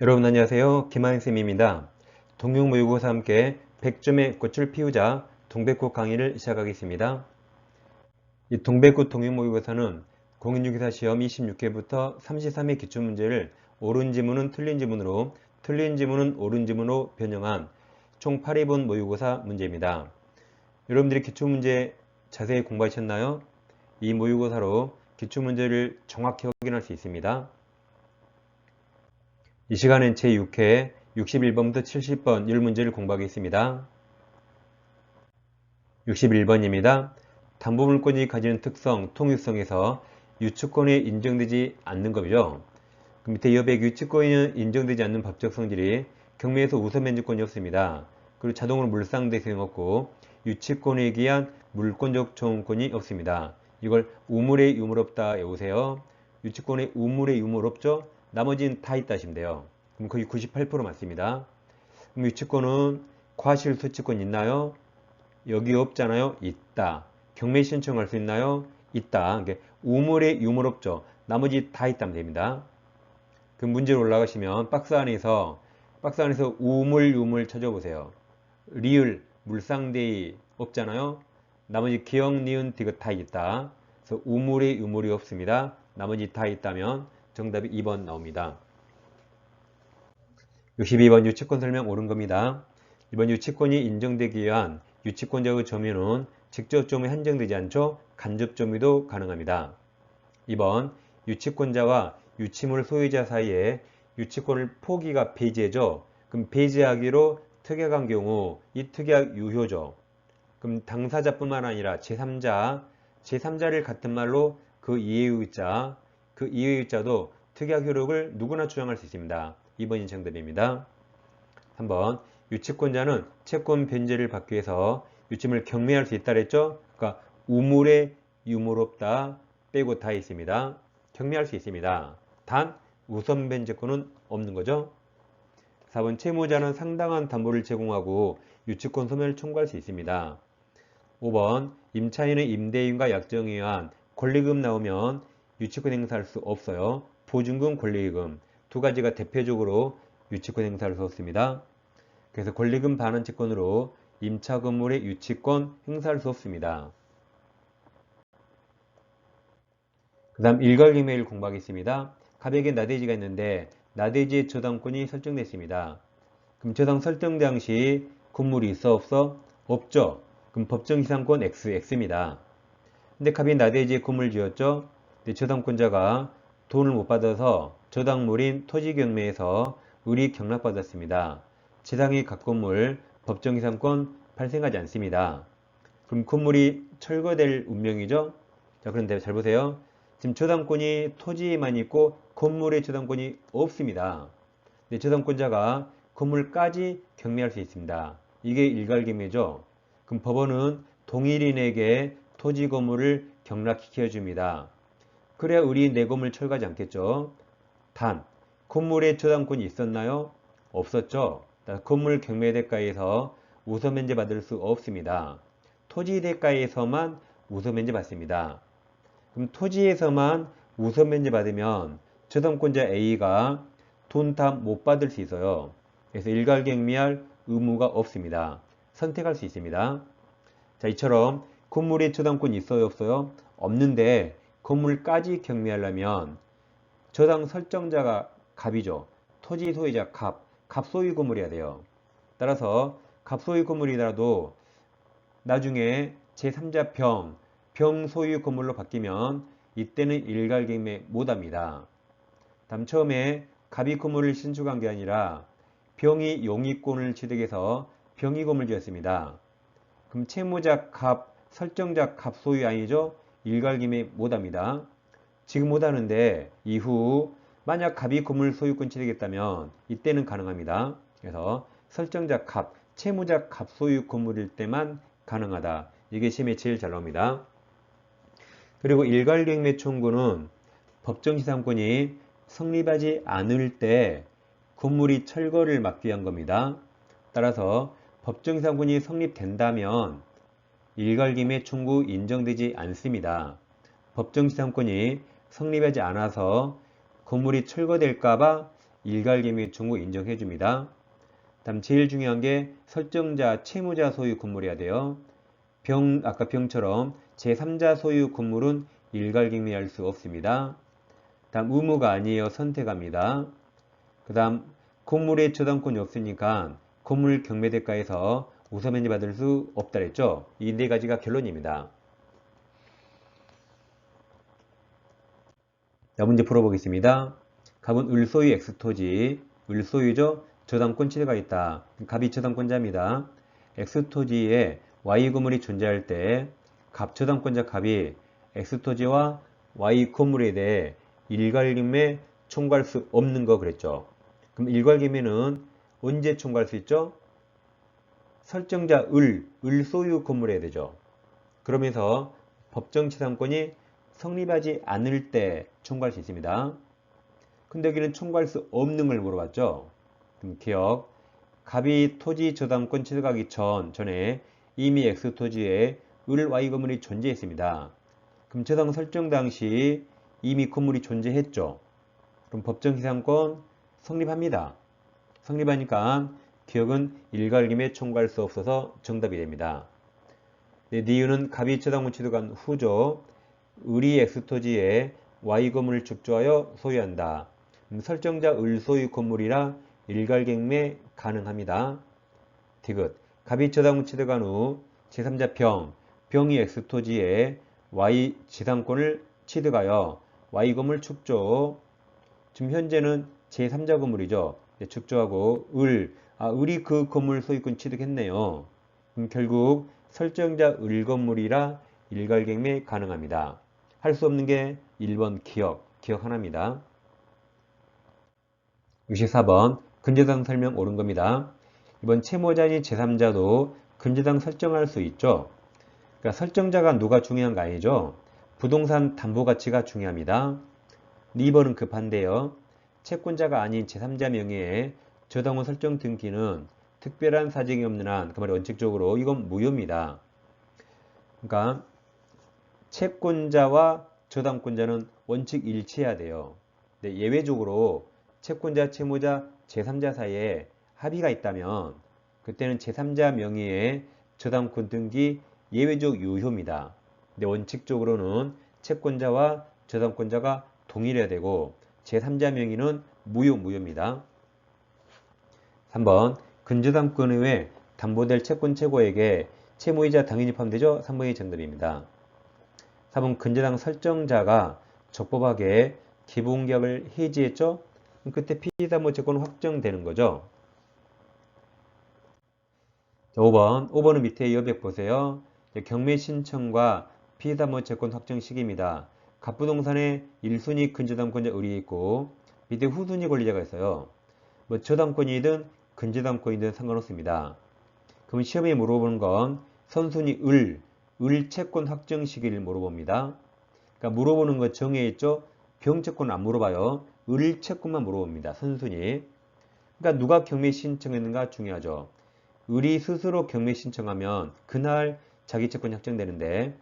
여러분 안녕하세요. 김하인쌤입니다. 동국모의고사 함께 100점의 꽃을 피우자 동백꽃 강의를 시작하겠습니다. 이 동백꽃 동국모의고사는 공인중개사 시험 26회부터 33회 기출문제를 옳은 지문은 틀린 지문으로, 틀린 지문은 옳은 지문으로 변형한 총 8회분 모의고사 문제입니다. 여러분들이 기출문제 자세히 공부하셨나요? 이 모의고사로 기출문제를 정확히 확인할 수 있습니다. 이 시간은 제6회 61번부터 70번 1문제를 공부하겠습니다. 61번입니다. 담보물권이 가지는 특성, 통유성에서 유치권이 인정되지 않는 법이죠. 그 밑에 여백 유치권이 인정되지 않는 법적 성질이 경매에서 우선 면제권이 없습니다. 그리고 자동으로 물상대 소용 없고 유치권에 기한 물권적 청구권이 없습니다. 이걸 우물에 유물 없다 외우세요. 유치권에 우물에 유물 없죠? 나머지는 다 있다 하시면 돼요. 그럼 거의 98% 맞습니다. 그럼 유치권은 과실소치권 있나요? 여기 없잖아요? 있다. 경매 신청할 수 있나요? 있다. 그러니까 우물에 유물 없죠? 나머지 다 있다면 됩니다. 그 문제로 올라가시면 박스 안에서 우물 유물 찾아보세요. 리을 물상대의 없잖아요. 나머지 기억 니은 디귿 다 있다. 그래서 우물에 유물이 없습니다. 나머지 다 있다면 정답이 2번 나옵니다. 62번 유치권 설명 옳은 겁니다. 이번 유치권이 인정되기 위한 유치권자의 점유는 직접 점유에 한정되지 않죠. 간접 점유도 가능합니다. 2번 유치권자와 유치물 소유자 사이에 유치권을 포기가 배제죠. 그럼 배제하기로 특약한 경우 이 특약 유효죠. 그럼 당사자뿐만 아니라 제3자를 같은 말로 그 이해의 자도 특약 효력을 누구나 주장할 수 있습니다. 2번이 정답입니다. 3번 유치권자는 채권 변제를 받기 위해서 유치물을 경매할 수 있다 그랬죠. 그러니까 우물에 유물 없다 빼고 다 있습니다. 경매할 수 있습니다. 단 우선 변제권은 없는 거죠. 4번 채무자는 상당한 담보를 제공하고 유치권 소멸을 청구할 수 있습니다. 5번 임차인의 임대인과 약정에 의한 권리금 나오면 유치권 행사할 수 없어요. 보증금, 권리금 두 가지가 대표적으로 유치권 행사할 수 없습니다. 그래서 권리금 반환 채권으로 임차 건물의 유치권 행사할 수 없습니다. 그 다음 일괄경매를 공부하겠습니다. 갑에게 나대지가 있는데 나대지의 저당권이 설정됐습니다. 그럼 저당 설정 당시 건물이 있어 없어? 없죠. 그럼 법정시상권 X입니다. 근데 갑이 나대지에 건물을 지었죠. 근데 저당권자가 돈을 못 받아서 저당물인 토지경매에서 의리 경락받았습니다. 지상의 각 건물 법정시상권 발생하지 않습니다. 그럼 건물이 철거될 운명이죠. 자, 그런데 잘 보세요. 지금 저당권이 토지에만 있고 건물의 저당권이 없습니다. 근데 저당권자가 건물까지 경매할 수 있습니다. 이게 일괄경매죠. 그럼 법원은 동일인에게 토지 건물을 경락시켜줍니다. 그래야 의리인 내 건물 철거하지 않겠죠. 단, 건물에 저당권이 있었나요? 없었죠. 건물 경매 대가에서 우선 면제 받을 수 없습니다. 토지 대가에서만 우선 면제 받습니다. 그럼 토지에서만 우선 면제 받으면 저당권자 A가 돈 다 못 받을 수 있어요. 그래서 일괄경매할 의무가 없습니다. 선택할 수 있습니다. 자, 이처럼 건물에 저당권이 있어요, 없어요? 없는데 건물까지 경매하려면 저당 설정자가 갑이죠. 토지 소유자 갑 소유 건물이어야 돼요. 따라서 갑 소유 건물이라도 나중에 제3자 병 소유 건물로 바뀌면 이때는 일괄경매 못합니다. 다음 처음에 갑이 건물을 신축한 게 아니라 병이 용의권을 취득해서 병이 건물 지었습니다. 그럼 채무자 갑, 설정자 갑 소유 아니죠? 일괄경매 못합니다. 지금 못하는데 이후 만약 갑이 건물 소유권 취득했다면 이때는 가능합니다. 그래서 설정자 갑, 채무자 갑 소유 건물일 때만 가능하다. 이게 시험에 제일 잘 나옵니다. 그리고 일괄경매 청구는 법정시상권이 성립하지 않을 때 건물이 철거를 막기 위한 겁니다. 따라서 법정시상권이 성립된다면 일괄경매 청구 인정되지 않습니다. 법정시상권이 성립하지 않아서 건물이 철거될까봐 일괄개미 청구 인정해 줍니다. 다음 제일 중요한 게 설정자, 채무자 소유 건물이어야 돼요. 아까 병처럼 제3자 소유 건물은 일괄개미할 수 없습니다. 다음 의무가 아니에요. 선택합니다. 그 다음 건물의 저당권이 없으니까 건물 경매대가에서 우선면제 받을 수 없다 그랬죠. 이 네 가지가 결론입니다. 자, 문제 풀어보겠습니다. 갑은 을소유 X토지, 을소유죠. 저당권 취득가 있다. 갑이 저당권자입니다. X토지에 Y 건물이 존재할 때 갑 저당권자 갑이 X토지와 Y 건물에 대해 일괄개매 청구할 수 없는 거 그랬죠. 그럼 일괄개매는 언제 청구할 수 있죠? 설정자 을소유 건물에 해야 되죠. 그러면서 법정치상권이 성립하지 않을 때 청구할 수 있습니다. 근데 여기는 청구할 수 없는 걸 물어봤죠. 그럼 기억, 갑이 토지 저당권 취득하기 전에 이미 X토지에 을 Y 건물이 존재했습니다. 그럼 저당 설정 당시 이미 건물이 존재했죠. 그럼 법정치상권 성립합니다. 성립하니까 기억은 일괄개매 청구할 수 없어서 정답이 됩니다. 네, 이유는 갑이 저당권 취득한 후죠. 을이 X토지에 Y 건물을 축조하여 소유한다. 설정자 을 소유 건물이라 일괄개매 가능합니다. 디귿. 갑이 저당권 취득한 후 제3자 병이 X토지에 Y 지상권을 취득하여 Y 건물 축조. 지금 현재는 제3자 건물이죠. 네, 축조하고 을이 그 건물 소유권 취득했네요. 결국 설정자 을 건물이라 일괄개매 가능합니다. 할 수 없는 게 1번 기억 하나입니다. 64번 근저당 설명 옳은 겁니다. 이번 채무자인 제3자도 근저당 설정할 수 있죠. 그러니까 설정자가 누가 중요한 거 아니죠. 부동산 담보가치가 중요합니다. 2번은 급한데요. 채권자가 아닌 제3자 명의의 저당권 설정 등기는 특별한 사정이 없는 한, 그 말이 원칙적으로 이건 무효입니다. 그러니까 채권자와 저당권자는 원칙 일치해야 돼요. 네, 예외적으로 채권자, 채무자, 제3자 사이에 합의가 있다면 그때는 제3자 명의의 저당권 등기 예외적 유효입니다. 근데 원칙적으로는 채권자와 저당권자가 동일해야 되고 제3자 명의는 무효입니다. 3번 근저당권 외에 담보될 채권 최고액에 채무이자 당연히 포함되죠? 3번이 정답입니다. 4번 근저당 설정자가 적법하게 기본계약을 해지했죠? 그때 피담보채권 확정되는 거죠. 5번은 밑에 여백 보세요. 경매 신청과 피담보채권 확정 시기입니다. 갑부동산에 1순위 근저당권자 을이 있고 밑에 후순위 권리자가 있어요. 뭐 저당권이든 근저당권이든 상관없습니다. 그럼 시험에 물어보는 건 선순위 을 채권 확정 시기를 물어봅니다. 그러니까 물어보는 거 정해있죠? 병채권은 안 물어봐요. 을 채권만 물어봅니다. 선순위. 그러니까 누가 경매 신청했는가 중요하죠. 을이 스스로 경매 신청하면 그날 자기 채권이 확정되는데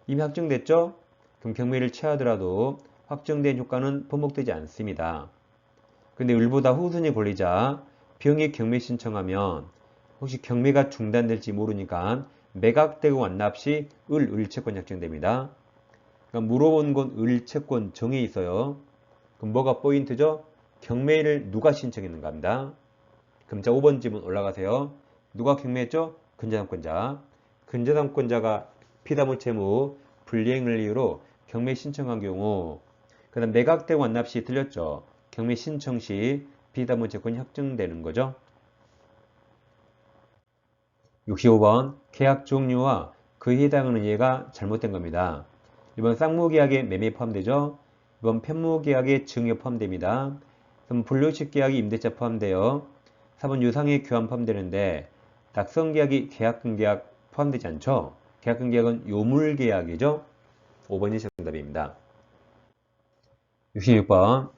이미 확정됐죠? 그럼 경매를 취하더라도 확정된 효과는 번복되지 않습니다. 근데 을보다 후순위 권리자 병이 경매 신청하면 혹시 경매가 중단될지 모르니까 매각되고 완납 시 을채권 확정됩니다. 그러니까 물어본 건 을채권 정해 있어요. 그럼 뭐가 포인트죠? 경매를 누가 신청했는가 합니다. 그럼 자 5번 질문 올라가세요. 누가 경매했죠? 근저당권자. 근저당권자가 피담보 채무 불이행을 이유로 경매 신청한 경우 그 다음 매각되고 완납 시 틀렸죠? 경매 신청 시 피담보 채권이 확정되는 거죠. 65번 계약 종류와 그에 해당하는 예가 잘못된 겁니다. 1번 쌍무계약에 매매 포함되죠. 2번 편무계약에 증여 포함됩니다. 3번 분류식계약이 임대차 포함되어 4번 유상의 교환 포함되는데 낙성계약이 계약금계약 포함되지 않죠. 계약금계약은 요물계약이죠. 5번이 정답입니다. 66번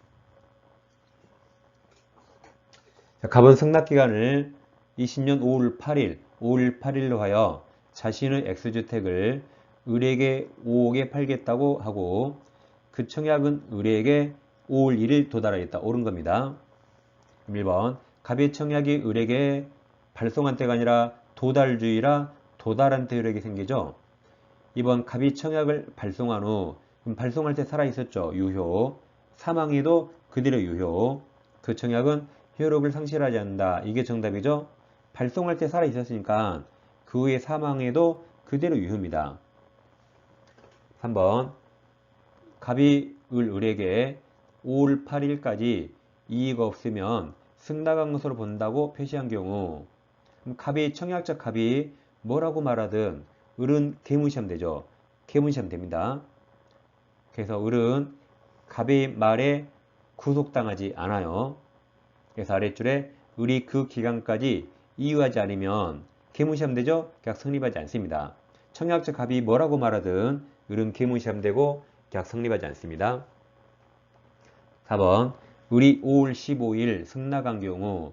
갑은 승낙기간을 20년 5월 8일로 하여 자신의 X주택을 을에게 5억에 팔겠다고 하고 그 청약은 을에게 5월 1일 도달하였다. 옳은 겁니다. 그럼 1번 갑의 청약이 을에게 발송한 때가 아니라 도달주의라 도달한 때 을에게 생기죠. 2번 갑이 청약을 발송한 후 그럼 발송할 때 살아있었죠. 유효. 사망해도 그대로 유효. 그 청약은 효력을 상실하지 않는다. 이게 정답이죠. 발송할 때 살아있었으니까 그 후에 사망해도 그대로 유효입니다. 3번 갑이 을에게 5월 8일까지 이의가 없으면 승낙한 것으로 본다고 표시한 경우 그럼 갑이 청약적 갑이 뭐라고 말하든 을은 개무시하면 되죠. 개무시하면 됩니다. 그래서 을은 갑의 말에 구속당하지 않아요. 그래서 아랫줄에 을이 그 기간까지 이유하지 않으면 개무시하면 되죠. 계약 성립하지 않습니다. 청약적 갑이 뭐라고 말하든 을은 개무시하면 되고 계약 성립하지 않습니다. 4번 을이 5월 15일 승낙한 경우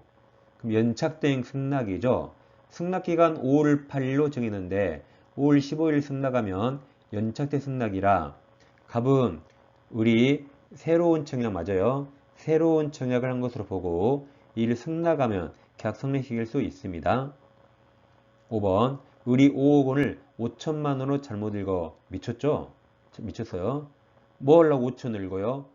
그럼 연착된 승낙이죠. 승낙기간 5월 8일로 정했는데 5월 15일 승낙하면 연착된 승낙이라 갑은 을이 새로운 청약 맞아요. 새로운 청약을 한 것으로 보고 이를 승낙하면 계약 성립시킬 수 있습니다. 5번 을이 5억 원을 5천만 원으로 잘못 읽어 미쳤죠? 미쳤어요. 뭐 하려고 5천 읽어요?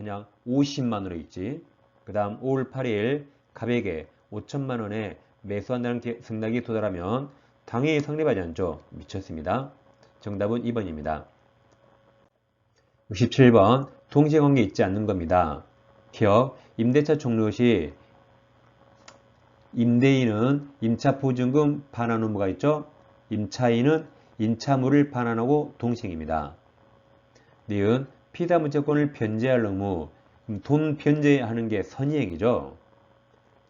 그냥 50만 원으로 읽지. 그 다음 5월 8일 갑에게 5천만 원에 매수한다는 승낙이 도달하면 당연히 성립하지 않죠. 미쳤습니다. 정답은 2번입니다. 67번 동시관계 있지 않는 겁니다. 기억 임대차 종료 시 임대인은 임차보증금 반환 의무가 있죠. 임차인은 임차물을 반환하고 동시행입니다. 니은 피담의채권을 변제할 의무 돈 변제하는 게 선의행이죠.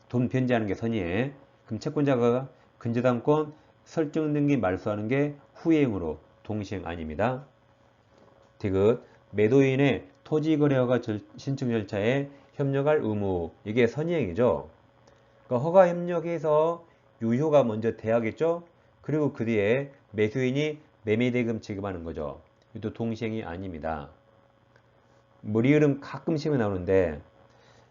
돈 변제하는 게 선의행. 그럼 채권자가 근저당권 설정 등기 말소하는 게 후행으로 동시행 아닙니다. 디귿 매도인의 토지거래허가 신청 절차에 협력할 의무 이게 선의행이죠. 그러니까 허가 협력해서 유효가 먼저 돼야겠죠. 그리고 그 뒤에 매수인이 매매대금 지급하는 거죠. 이것도 동시행이 아닙니다. 뭐 리을은 가끔씩은 나오는데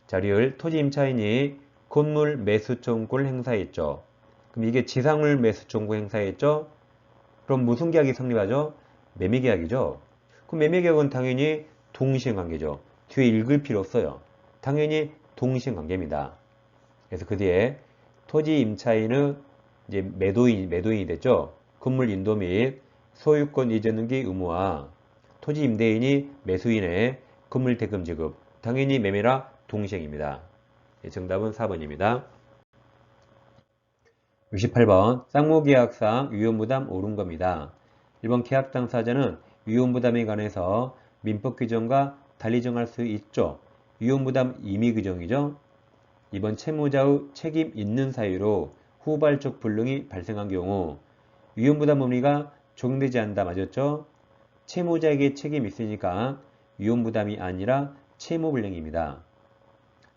자 리을 토지 임차인이 건물 매수 청구를 행사했죠. 그럼 이게 지상물 매수 청구 행사했죠. 그럼 무슨 계약이 성립하죠? 매매계약이죠. 그럼 매매계약은 당연히 동시행관계죠. 뒤에 읽을 필요 없어요. 당연히 동시행관계입니다. 그래서 그 뒤에 토지 임차인은 이제 매도인이 됐죠. 건물 인도 및 소유권 이전 등기 의무와 토지 임대인이 매수인의 건물 대금 지급 당연히 매매라 동시행입니다. 정답은 4번입니다. 68번 쌍무계약상 위험부담 옳은 겁니다. 1번 계약 당사자는 위험부담에 관해서 민법 규정과 달리 정할 수 있죠. 위험부담 임의 규정이죠. 2번 채무자의 책임 있는 사유로 후발적 불능이 발생한 경우 위험부담 의무가 적용되지 않는다. 맞았죠? 채무자에게 책임 있으니까 위험부담이 아니라 채무불능입니다.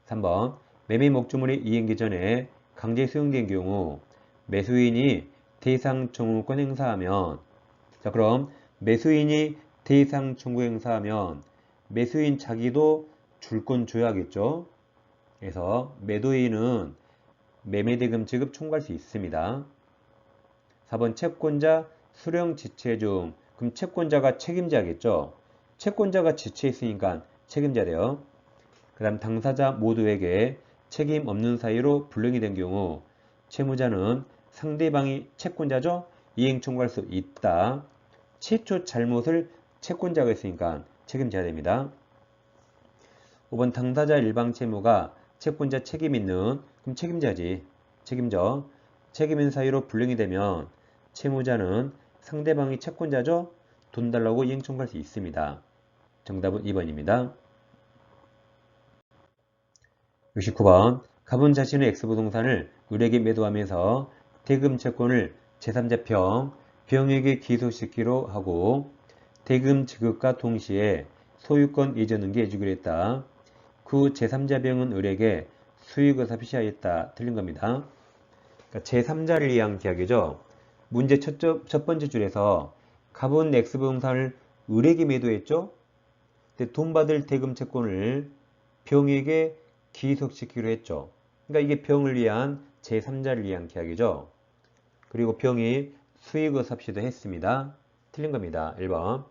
3번 매매 목조물이 이행기 전에 강제 수용된 경우 매수인이 대상 청구권 행사하면 자 그럼 매수인이 대상 청구 행사하면 매수인 자기도 줄권 줘야겠죠. 그래서 매도인은 매매대금 지급 청구할 수 있습니다. 4번 채권자 수령 지체 중 그럼 채권자가 책임자겠죠. 채권자가 지체했으니까 책임자래요. 그 다음 당사자 모두에게 책임 없는 사유로 불능이 된 경우 채무자는 상대방이 채권자죠. 이행 청구할 수 있다. 최초 잘못을 채권자가 했으니까 책임져야 됩니다. 5번 당사자 일방 채무가 채권자 책임 있는 그럼 책임자지. 책임져. 책임 있는 사유로 불능이 되면 채무자는 상대방이 채권자죠. 돈 달라고 이행 청구할 수 있습니다. 정답은 2번입니다. 69번 갑은 자신의 X부동산을 을에게 매도하면서 대금 채권을 제3자 병에게 기소시키기로 하고 대금 지급과 동시에 소유권 이전 등기해주기로 했다. 그 제3자 병은 을에게 수익의사 표시하였다. 틀린 겁니다. 그러니까 제3자를 위한 계약이죠. 문제 첫 번째 줄에서 갑은 X부동산을 을에게 매도했죠. 근데 돈 받을 대금 채권을 병에게 기속시키기로 했죠. 그러니까 이게 병을 위한 제3자를 위한 계약이죠. 그리고 병이 수익의사합시도 했습니다. 틀린 겁니다. 1번.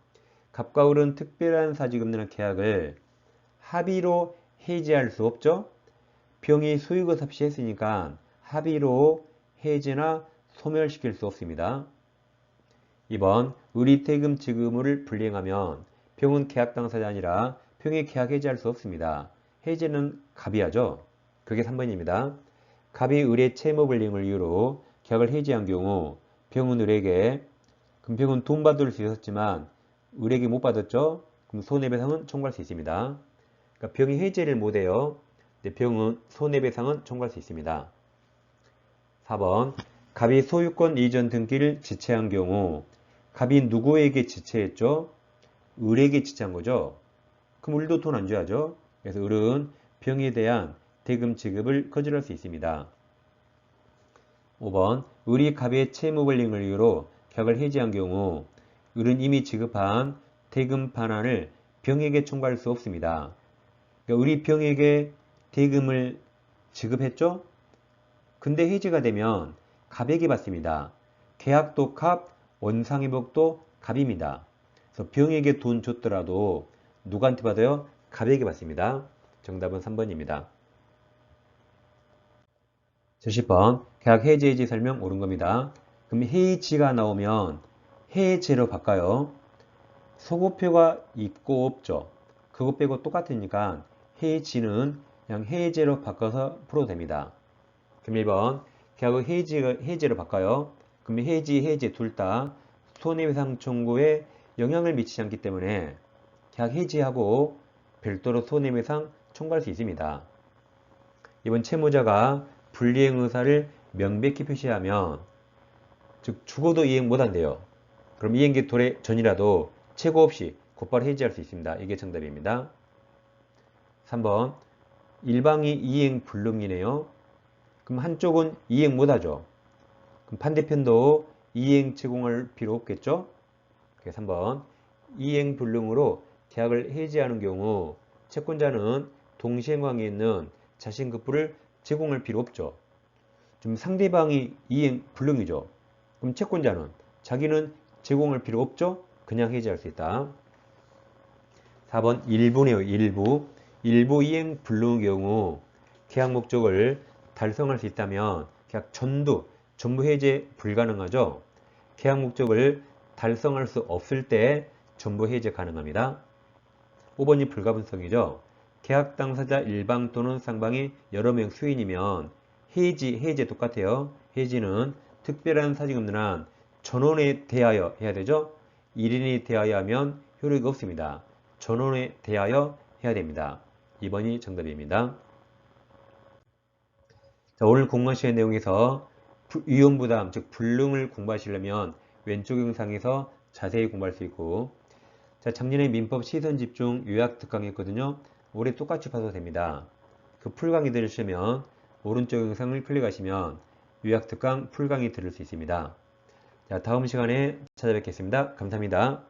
갑과 을은 특별한 사직금리는 계약을 합의로 해지할 수 없죠. 병이 수익의사합시 했으니까 합의로 해지나 소멸시킬 수 없습니다. 2번. 을이 대금 지급을 불이행하면 병은 계약 당사자 아니라 병이 계약 해지할 수 없습니다. 해지는 갑이 하죠. 그게 3번입니다. 갑이 을의 채무 불이행을 이유로 계약을 해지한 경우 병은 을에게, 그럼 병은 돈 받을 수 있었지만 을에게 못 받았죠. 그럼 손해배상은 청구할 수 있습니다. 그러니까 병이 해지를 못해요. 근데 병은 손해배상은 청구할 수 있습니다. 4번. 갑이 소유권 이전 등기를 지체한 경우 갑이 누구에게 지체했죠? 을에게 지체한 거죠. 그럼 을도 돈 안 줘야죠. 그래서 을은 병에 대한 대금 지급을 거절할 수 있습니다. 5번. 을이 갑의 채무 불이행을 이유로 계약을 해지한 경우 을은 이미 지급한 대금 반환을 병에게 청구할 수 없습니다. 그러니까 을이 병에게 대금을 지급했죠? 근데 해지가 되면 갑에게 받습니다. 계약도 갑, 원상회복도 갑입니다. 그래서 병에게 돈 줬더라도 누구한테 받아요? 갑에게 받습니다. 정답은 3번입니다. 70번. 계약 해지 설명 옳은 겁니다. 그럼 해지가 나오면 해제로 바꿔요. 소고표가 있고 없죠. 그거 빼고 똑같으니까 해지는 그냥 해제로 바꿔서 풀어도 됩니다. 그럼 1번. 계약을 해지로 바꿔요. 그럼 해지 둘 다 손해배상 청구에 영향을 미치지 않기 때문에 계약 해지하고 별도로 손해배상 청구할 수 있습니다. 이번 채무자가 불이행 의사를 명백히 표시하면, 즉 죽어도 이행 못한대요. 그럼 이행기 도래 전이라도 최고 없이 곧바로 해지할 수 있습니다. 이게 정답입니다. 3번. 일방이 이행 불능이네요. 그럼 한쪽은 이행 못하죠. 그럼 반대편도 이행 제공할 필요 없겠죠. 3번. 이행 불능으로 계약을 해지하는 경우 채권자는 동시행황에 있는 자신 급부를 제공할 필요 없죠. 좀 상대방이 이행 불능이죠. 그럼 채권자는 자기는 제공할 필요 없죠. 그냥 해지할 수 있다. 4번. 일부네요. 일부 이행 불능의 경우 계약 목적을 달성할 수 있다면 계약 전부 해제 불가능하죠. 계약 목적을 달성할 수 없을 때 전부 해제 가능합니다. 5번이 불가분성이죠. 계약 당사자 일방 또는 쌍방이 여러 명 수인이면 해지 똑같아요. 해지는 특별한 사직 없는 한 전원에 대하여 해야 되죠. 1인이 대하여 하면 효력이 없습니다. 전원에 대하여 해야 됩니다. 2번이 정답입니다. 자, 오늘 공부한 시간 내용에서 위험부담, 즉 불능을 공부하시려면 왼쪽 영상에서 자세히 공부할 수 있고, 자, 작년에 민법 시선집중 요약 특강 했거든요. 올해 똑같이 봐도 됩니다. 그 풀강의 들으시면 오른쪽 영상을 클릭하시면 요약 특강 풀강의 들을 수 있습니다. 자, 다음 시간에 찾아뵙겠습니다. 감사합니다.